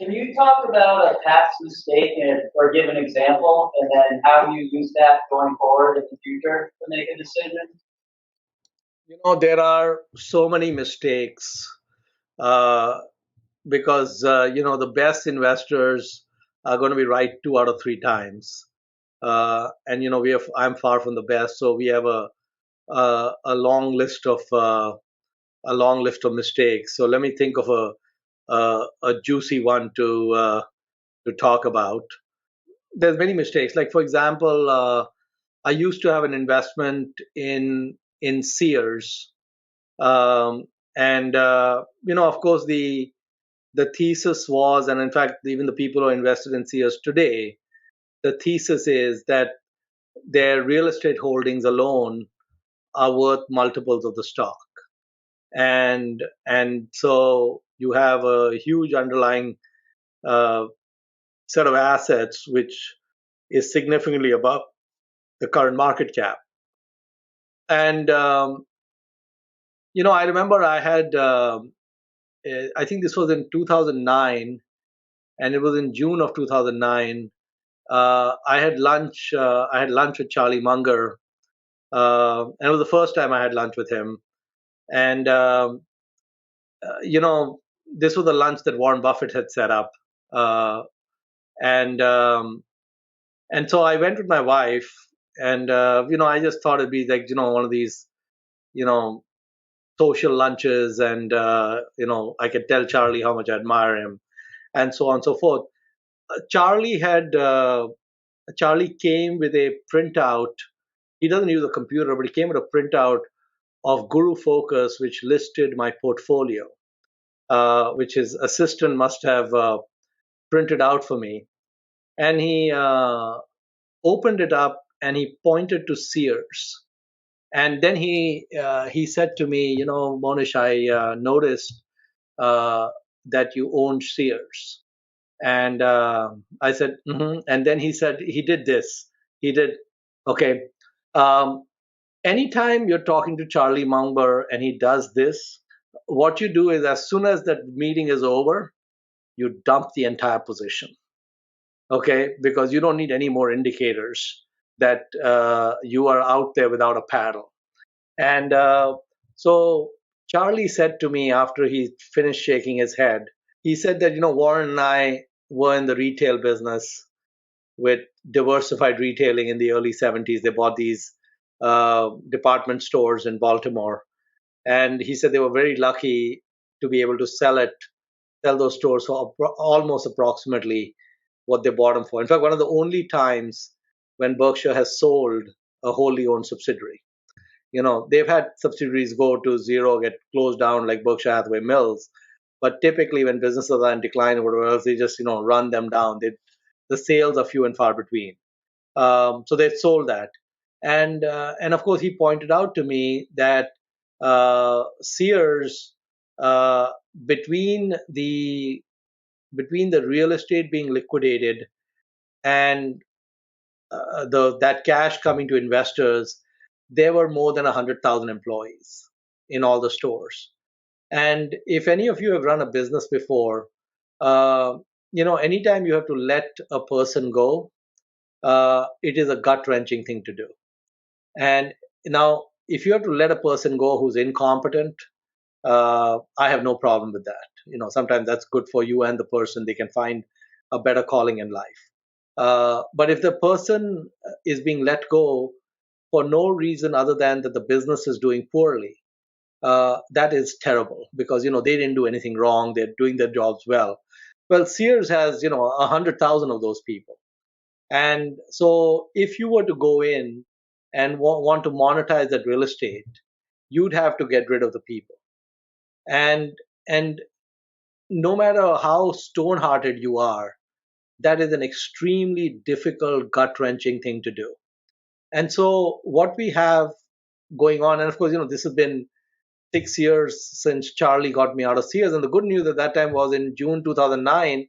Can you talk about a past mistake or give an example, and then how you use that going forward in the future to make a decision? There are so many mistakes uh, because the best investors are going to be right 2 out of 3 times, and we have I'm far from the best, so we have a long list of mistakes. So let me think of a juicy one to talk about. There's many mistakes. Like for example, I used to have an investment in Sears, um, and of course the thesis was, and in fact even the people who are invested in Sears today, the thesis is that their real estate holdings alone are worth multiples of the stock, and so you have a huge underlying uh, set of assets which is significantly above the current market cap. And I remember I think this was in 2009, and it was in June of 2009. I had lunch with Charlie Munger, and it was the first time I had lunch with him. And this was the lunch that Warren Buffett had set up, uh, and so I went with my wife, and I just thought it'd be like one of these you know social lunches, and I could tell Charlie how much I admire him, and so on and so forth. Charlie had Charlie came with a printout. He doesn't use a computer, but he came with a printout of Guru Focus, which listed my portfolio, which his assistant must have printed out for me. And he opened it up and he pointed to Sears. And then he said to me, Monish, I noticed uh, that you owned Sears. And I said, and then he said he did this. He did, okay. Um, Anytime you're talking to Charlie Munger and he does this, what you do is as soon as that meeting is over, you dump the entire position, okay? Because you don't need any more indicators that you are out there without a paddle. And so Charlie said to me after he finished shaking his head, he said that, Warren and I were in the retail business with diversified retailing in the early 70s. They bought these department stores in Baltimore. And he said they were very lucky to be able to sell those stores for almost approximately what they bought them for. In fact, one of the only times when Berkshire has sold a wholly owned subsidiary. They've had subsidiaries go to zero, get closed down like Berkshire Hathaway Mills. But typically, when businesses are in decline or whatever else, they just run them down. The sales are few and far between. So they sold that, and of course he pointed out to me that Sears, uh, between the real estate being liquidated and the that cash coming to investors, there were more than 100,000 employees in all the stores. And if any of you have run a business before, uh, anytime you have to let a person go, it is a gut wrenching thing to do. And now, if you have to let a person go who's incompetent, I have no problem with that. Sometimes that's good for you and the person. They can find a better calling in life. But if the person is being let go for no reason other than that the business is doing poorly, that is terrible because they didn't do anything wrong. They're doing their jobs well. Well, Sears has 100,000 of those people. And so if you were to go in and want to monetize that real estate, you'd have to get rid of the people. And and no matter how stone-hearted you are, that is an extremely difficult, gut-wrenching thing to do. And so what we have going on, and of course, this has been 6 years since Charlie got me out of Sears. And the good news at that time was in June 2009,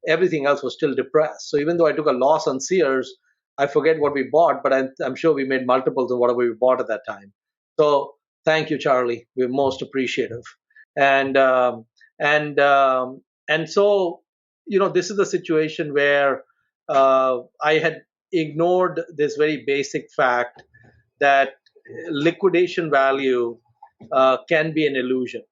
everything else was still depressed. So even though I took a loss on Sears, I forget what we bought, but I'm sure we made multiples of whatever we bought at that time. So thank you, Charlie. We're most appreciative. And um, and um, and so this is a situation where I had ignored this very basic fact that liquidation value can be an illusion,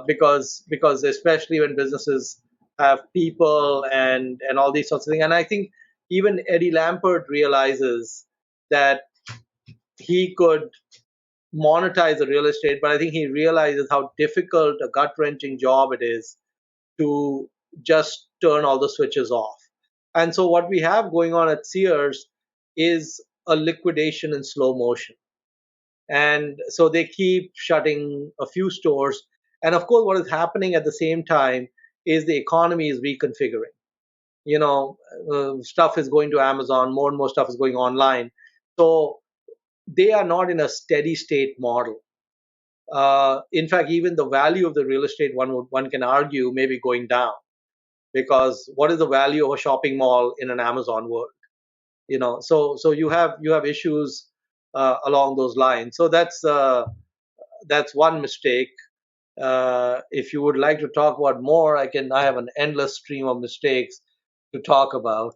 because especially when businesses have people and all these sorts of things. And I think even Eddie Lampert realizes that he could monetize the real estate, but I think he realizes how difficult a gut wrenching job it is to just turn all the switches off. And so what we have going on at Sears is a liquidation in slow motion. And so they keep shutting a few stores. And of course, what is happening at the same time is the economy is reconfiguring. Stuff is going to Amazon, more and more stuff is going online. So they are not in a steady state model. In fact, even the value of the real estate, one can argue, may be going down, because what is the value of a shopping mall in an Amazon world? So you have issues along those lines. So that's one mistake. If you would like to talk about more, I have an endless stream of mistakes to talk about.